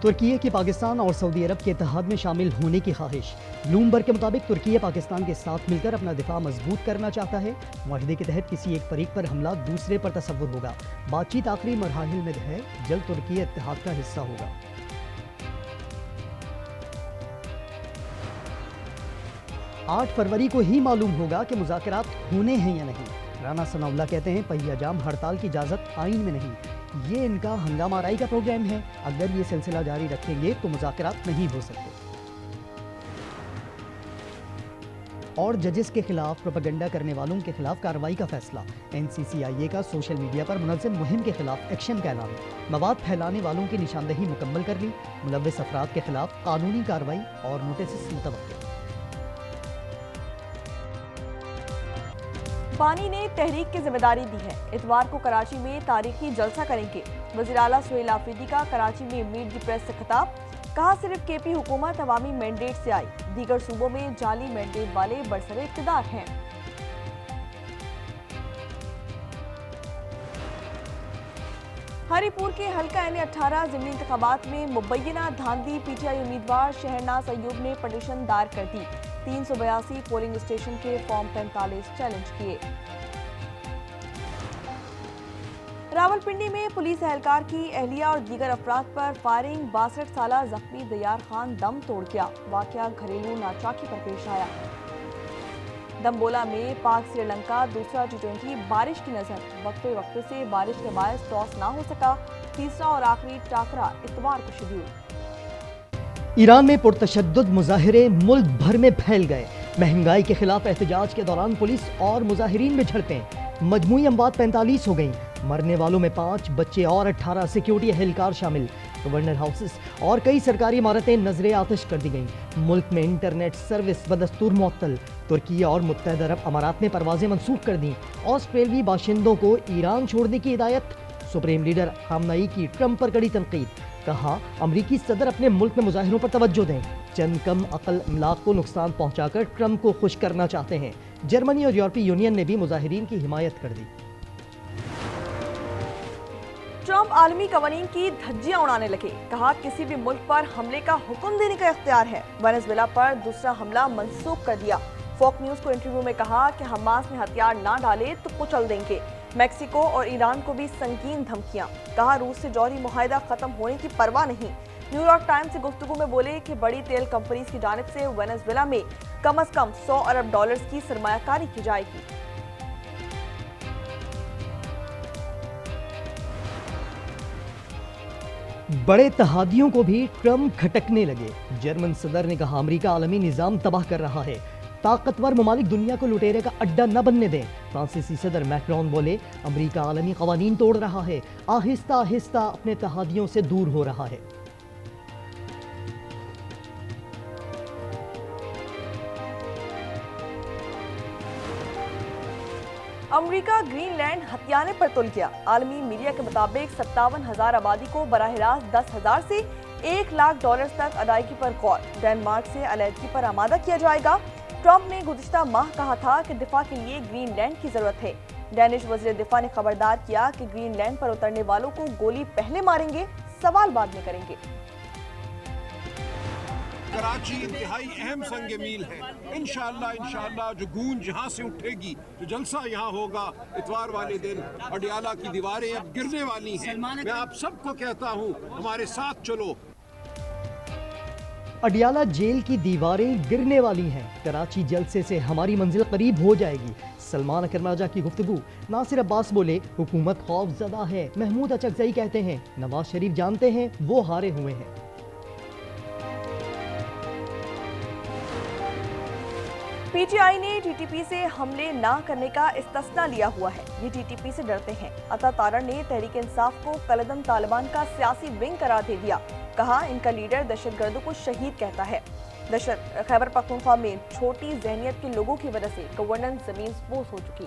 तुर्की की पाकिस्तान और सऊदी अरब के इत्तेहाद में शामिल होने की ख्वाहिश। ब्लूमबर्ग के मुताबिक तुर्की पाकिस्तान के साथ मिलकर अपना दिफा मजबूत करना चाहता है। मुआहदे के तहत किसी एक फरीक पर हमला दूसरे पर तसव्वुर होगा। बातचीत आखिरी मरहालिल में है, जल्द तुर्की इत्तेहाद का हिस्सा होगा। आठ फरवरी को ही मालूम होगा कि मुज़ाकरात होने हैं या नहीं। राना सनाउल्लाह कहते हैं पहिया जाम हड़ताल की इजाज़त आईन में नहीं, ये इनका हंगामा आराई का प्रोग्राम है। अगर ये सिलसिला जारी रखेंगे तो मुज़ाकरात नहीं हो सकते। और जजेस के खिलाफ प्रोपेगेंडा करने वालों के खिलाफ कार्रवाई का फैसला। NCCIA का सोशल मीडिया पर मुनज़्ज़म मुहिम के खिलाफ एक्शन का ऐलान। मवाद फैलाने वालों की निशानदही मुकम्मल कर ली। मुलव्विस अफराद के खिलाफ कानूनी कार्रवाई और नोटिस मुतवक्किल। बानी ने तहरीक की जिम्मेदारी दी है। इतवार को कराची में तारीखी जलसा करेंगे। वज़ीर आला सुहेल आफरीदी का कराची में मीट द प्रेस से खिताब। कहा सिर्फ KP हुकूमत अवामी मैंडेट से आई, दीगर सूबों में जाली मैंडेट वाले बरसरे इक़्तिदार हैं। हरीपुर के हल्का N18 ज़िमनी इंतखाबात में मुबैना धांधली PTI उम्मीदवार शहरनाज अयूब ने पटिशन दायर कर दी। 382 पोलिंग स्टेशन के फॉर्म 45 चैलेंज किए। रावलपिंडी में पुलिस एहलकार की अहलिया और दीगर अफराद पर फायरिंग। 62 साला जख्मी दयार खान दम तोड़ गया। वाकया घरेलू नाचाकी पर पेश आया। दम्बोला में पाक श्रीलंका दूसरा T20 बारिश की नजर। वक्फे वक्फे से बारिश के बायस टॉस ना हो सका। तीसरा और आखिरी टाकरा इतवार को शेड्यूल। ईरान में पुरतशद्दुद मुजाहिरे मुल्क भर में फैल गए। महंगाई के खिलाफ एहतजाज के दौरान पुलिस और मुजाहिरीन में झड़पें। मजमूई अमवात 45 हो गईं। मरने वालों में 5 बच्चे और 18 सिक्योरिटी एहलकार शामिल। गवर्नर हाउसेस और कई सरकारी इमारतें नजरे आतिश कर दी गईं। मुल्क में इंटरनेट सर्विस बदस्तूर मुअत्तल। तुर्की और मुत्तहदा अरब अमारात ने परवाजें मंसूख कर दी। ऑस्ट्रेलियाई बाशिंदों को ईरान छोड़ने की हिदायत। सुप्रीम लीडर खामनेई की ट्रंप पर कड़ी तनकीद। कहा अमरीकी सदर अपने मुल्क में मुजाहिरों पर तवज्जो दें। चंद कम अकल अमलाक को नुकसान पहुंचाकर ट्रंप को खुश करना चाहते हैं। जर्मनी और यूरोपीय यूनियन ने भी मुजाहिरीन की हिमायत कर दी। ट्रंप आलमी कवानीन की धज्जियां उड़ाने लगे। कहा किसी भी मुल्क पर हमले का हुक्म देने का इख्तियार है। वेनेजुएला पर दूसरा हमला मंसूख कर दिया। फॉक्स न्यूज को इंटरव्यू में कहा कि हमास ने हथियार ना डाले तो कुचल देंगे। मैक्सिको और ईरान को भी संगीन धमकियां। कहा रूस से जौहरी मुआहिदा खत्म होने की परवाह नहीं। न्यूयॉर्क टाइम्स से गुफ्तगू में बोले कि बड़ी तेल कंपनीज की जानिब से वेनेजुएला में कम से कम $100 अरब की सरमायाकारी की जाएगी। बड़े तहादियों को भी ट्रंप खटकने लगे। जर्मन सदर ने कहा अमेरिका आलमी निजाम तबाह कर रहा है। ताकतवर ममालिक दुनिया को लुटेरे का अड्डा न बनने दें। फ्रांसीसी सदर मैक्रोन बोले अमेरिका आलमी कवानीन तोड़ रहा है, आहिस्ता आहिस्ता अपने तहादियों से दूर हो रहा है। अमेरिका ग्रीनलैंड हथियाने पर तुल गया। आलमी मीडिया के मुताबिक 57,000 आबादी को बराह रास्त 10,000 से $1 लाख तक अदायगी पर गौर। डेनमार्क से अलहदगी पर आमादा किया जाएगा। ट्रंप ने गुज़िश्ता माह कहा था कि दिफा के लिए ग्रीनलैंड की जरूरत है। डेनिश वज़ीर दिफा ने खबरदार किया कि ग्रीनलैंड पर उतरने वालों को गोली पहले मारेंगे, सवाल बाद में करेंगे। कराची इंतहाई अहम संग मील है। इंशाअल्लाह जो गूंज यहाँ से उठेगी, जो जलसा यहाँ होगा इतवार वाले दिन, अडियाला की दीवारें अब गिरने वाली हैं। मैं आप सबको कहता हूँ हमारे साथ चलो। अडियाला जेल की दीवारें गिरने वाली हैं। कराची जलसे से हमारी मंजिल करीब हो जाएगी। सलमान अकरमाजा की गुफ्तगू। नासिर अब्बास बोले हुकूमत खौफजदा है। महमूद अचकजई कहते हैं नवाज शरीफ जानते हैं वो हारे हुए हैं। PTI ने TTP से हमले ना करने का इस्तिस्ना लिया हुआ है। ये TTP से डरते हैं। अता तारड़ ने तहरीक इंसाफ को कलदम तालिबान का सियासी विंग करार दे दिया। कहा इनका लीडर दहशतगर्दों को शहीद कहता है। खैबर पख्तूनख्वा में छोटी जहनियत के लोगों की वजह से गवर्नेंस जमीन स्पोज हो चुकी।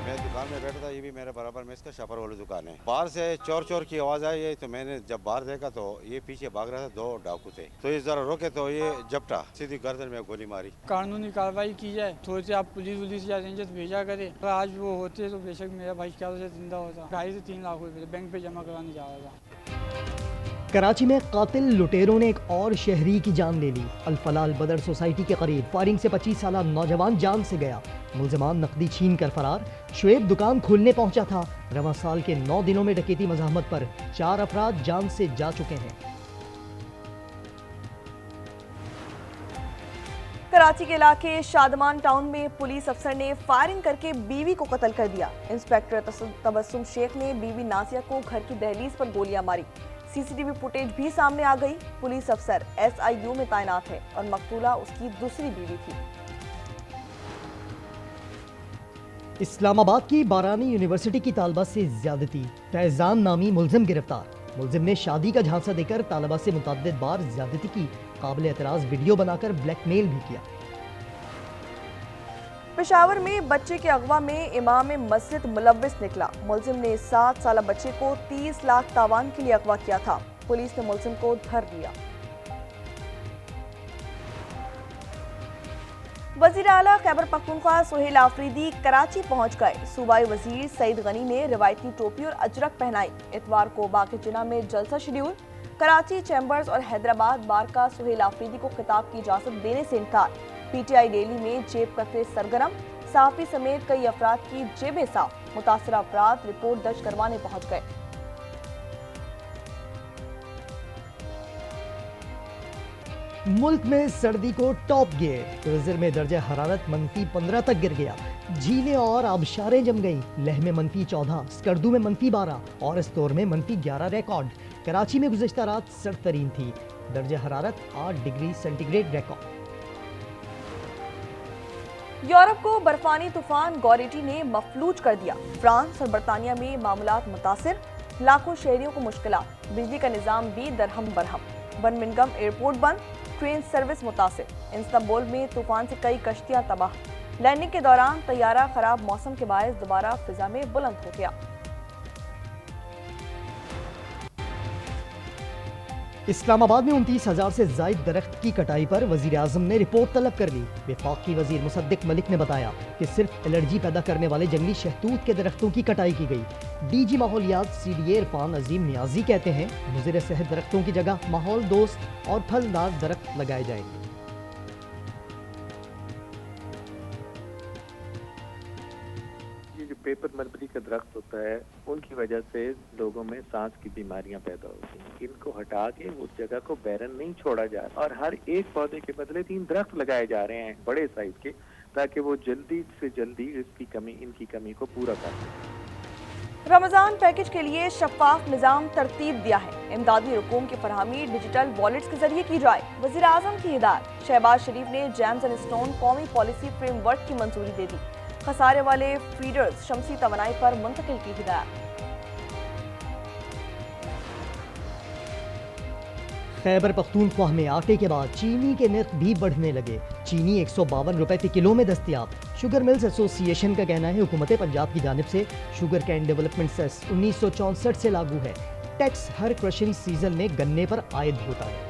मैं दुकान में बैठा नहीं था, ये भी मेरे बराबर में इसका शफर वाली दुकान है। बाहर से चोर चोर की आवाज आई है, तो मैंने जब बाहर देखा तो ये पीछे भाग रहा था, 2 डाकू थे। तो ये जरा रोके तो ये झपटा, सीधी गर्दन में गोली मारी। कानूनी कार्रवाई की जाए, थोड़ी सी आप पुलिस या रेंजर्स भेजा करे। तो आज वो होते तो बेशक मेरा भाई क्या से जिंदा होता। 2.5 से 3 लाख रुपए बैंक पे जमा कराने जा रहा था। कराची में कातिल लुटेरों ने एक और शहरी की जान ले ली। अल-फलाल बदर सोसाइटी के करीब फायरिंग से 25 साला नौजवान जान से गया। मुलजमान नकदी छीन कर फरार। शुएब दुकान खोलने पहुंचा था। रवां साल के 9 दिनों में डकैती मज़ाहमत पर 4 अफराद जान से जा चुके हैं। कराची के इलाके शादमान टाउन में पुलिस अफसर ने फायरिंग करके बीवी को कत्ल कर दिया। इंस्पेक्टर तबस्सुम शेख ने बीवी नासिया को घर की दहलीज पर गोलियां मारी। सीसीटीवी फुटेज भी सामने आ गई। पुलिस अफसर SIU में तैनात है और मकतूला उसकी दूसरी बीवी थी। इस्लामाबाद की बारानी यूनिवर्सिटी की तालबा से ज्यादती। फैजान नामी मुलजिम गिरफ्तार। मुलजिम ने शादी का झांसा देकर तालबा से मुतअद्दिद बार ज्यादती की। काबिल एतराज वीडियो बनाकर ब्लैकमेल भी किया। पेशावर में बच्चे के अगवा में इमाम मस्जिद मुलव्विस निकला। मुलजिम ने 7 साला बच्चे को 30 लाख तावान के लिए अगवा किया था। पुलिस ने मुलजिम को धर लिया। वजीर आला खैबर पख्तूनख्वा सुहेल आफरीदी कराची पहुंच गए। सूबाई वजीर सईद गनी ने रिवायती टोपी और अजरक पहनाई। इतवार को बाग जिना में जलसा शेड्यूल। कराची चैम्बर्स और हैदराबाद बार का सुहेल आफरीदी को खिताब की इजाजत देने से इनकार। PTI डेली में जेब कतरे सरगर्म। साफी समेत कई अफराद की जेबें साफ। मुतासरा अफराद रिपोर्ट दर्ज करवाने पहुंच गए। मुल्क में सर्दी को टॉप गियर। फ्रीजर में दर्जा हरारत -15 तक गिर गया। झीलें और आबशारें जम गईं। लेह में -14, स्कर्दू में -12 और इस्तोर में -11 रिकॉर्ड। कराची में गुज़िश्ता रात सर्द तरीन थी। दर्जा हरारत 8 डिग्री सेंटीग्रेड रिकॉर्ड। यूरोप को बर्फानी तूफान गौरेटी ने मफलूज कर दिया। फ्रांस और बरतानिया में मामलात मुतासिर। लाखों शहरियों को मुश्किलात। बिजली का निजाम भी दरहम बरहम। बर्मिंघम एयरपोर्ट बंद। ट्रेन सर्विस मुतासिर। इस्तांबुल में तूफान से कई कश्तियां तबाह। लैंडिंग के दौरान तैयारा खराब मौसम के बायस दोबारा फिजा में बुलंद हो गया। इस्लामाबाद में 29,000 से जायद दरख्त की कटाई पर वजीर आजम ने रिपोर्ट तलब कर ली। वफाकी वजीर मुसद्दिक मलिक ने बताया कि सिर्फ एलर्जी पैदा करने वाले जंगली शहतूत के दरख्तों की कटाई की गई। DG माहौलियात CDA इरफान अजीम नियाजी कहते हैं मुज़िर सेहत दरख्तों की जगह माहौल दोस्त और फलदार दरख्त लगाए जाएंगे। पेपर मलबरी का दरख्त होता है, उनकी वजह से लोगों में सांस की बीमारियां पैदा होती हैं। इनको हटा के उस जगह को बैरन नहीं छोड़ा जा रहा और हर एक पौधे के बदले 3 दरख्त लगाए जा रहे हैं बड़े साइज के, ताकि वो जल्दी से जल्दी इनकी कमी को पूरा कर सकें। रमजान पैकेज के लिए शफाफ निजाम तरतीब दिया है। इमदादी रकूम की फरहमी डिजिटल वॉलेट्स के जरिए की जाए। वजीर आजम की हिदायत। शहबाज शरीफ ने जेम्स एंड स्टोन कौमी पॉलिसी फ्रेमवर्क की मंजूरी दे दी। खसारे वाले फीडर्स शमसी तवानाई पर मुंतकिल की हिदायत। खैबर पख्तूनख्वा में आटे के बाद चीनी के नर्ख भी बढ़ने लगे। चीनी 152 रुपए फी किलो में दस्तयाब। शुगर मिल्स एसोसिएशन का कहना है हुकूमत पंजाब की जानिब से शुगर कैन डेवलपमेंट सेस 1964 से लागू है। टैक्स हर क्रशिंग सीजन में गन्ने पर आयद होता है।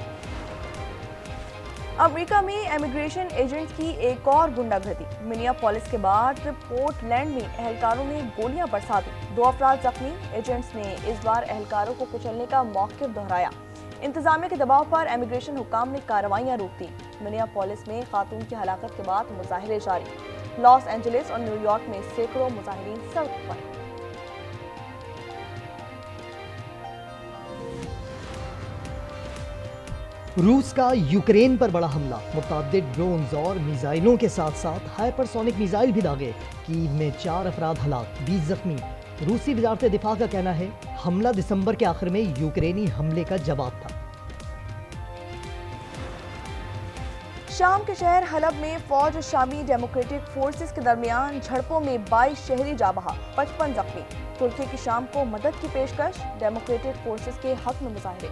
अमेरिका में इमिग्रेशन एजेंट की एक और गुंडागर्दी। मिनियापोलिस के बाद पोर्टलैंड में एहलकारों ने गोलियां बरसा दी। 2 अफराद जख्मी। एजेंट्स ने इस बार एहलकारों को कुचलने का मौक़िफ़ दोहराया। इंतजामिया के दबाव पर इमिग्रेशन हुकाम ने कार्रवाइयां रोक दी। मिनियापोलिस में खातून की हलाकत के बाद मुजाहिरे जारी। लॉस एंजलिस और न्यूयॉर्क में सैकड़ों मुजाहिरीन सड़क पर। रूस का यूक्रेन पर बड़ा हमला। मुतअद्दिद ड्रोन्स और मिसाइलों के साथ साथ हाइपरसोनिक मिसाइल भी दागे। कीव में 4 अफराद हलाक, 20 जख्मी। रूसी वजारत दिफा का कहना है हमला दिसंबर के आखिर में यूक्रेनी हमले का जवाब था। शाम के शहर हलब में फौज और शामी डेमोक्रेटिक फोर्सेस के दरमियान झड़पों में 22 शहरी जा बहा, 55 जख्मी। तुर्की की शाम को मदद की पेशकश। डेमोक्रेटिक फोर्सेस के हक में मुजाहिरे।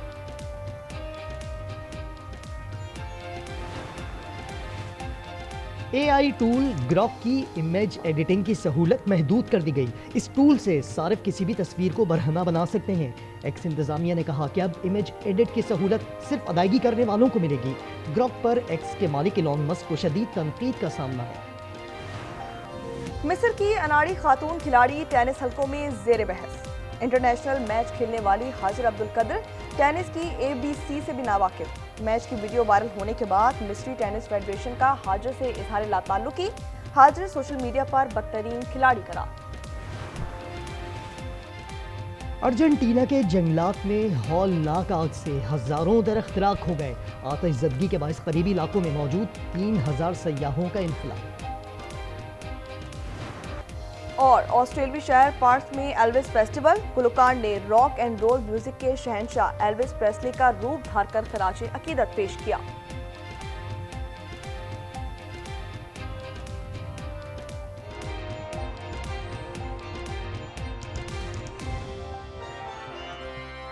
AI टूल ग्रॉक की इमेज एडिटिंग की सहूलत महदूद कर दी गई। इस टूल से सारिफ किसी भी तस्वीर को बरहना बना सकते हैं। एक्स इंतजामिया ने कहा कि अब इमेज एडिट की सहूलत सिर्फ अदायगी करने वालों को मिलेगी। ग्रॉक पर एक्स के मालिक इलॉन मस्क को शदीद तनकीद का सामना है। मिस्र की अनाड़ी खातून खिलाड़ी टेनिस हलकों में जेर बहस। इंटरनेशनल मैच खेलने वाली हाजिर अब्दुल कदर टेनिस की ABC से भी नावाकिफ। मैच की वीडियो वायरल होने के बाद मिस्री टेनिस फेडरेशन का हाजिर से इजहार लाताल्लुकी। हाजिर सोशल मीडिया पर बदतरीन खिलाड़ी करार। अर्जेंटीना के जंगलात में हौलनाक आग से हजारों दरख्त राख हो गए। आतिशज़दगी के बायस करीबी इलाकों में मौजूद 3000 सयाहों का इनखला। और ऑस्ट्रेलियाई शहर पार्थ में एल्विस फेस्टिवल। गुलकार ने रॉक एंड रोल म्यूजिक के शहंशाह एल्विस प्रेस्ली का रूप धारकर खराजे अकीदत पेश किया।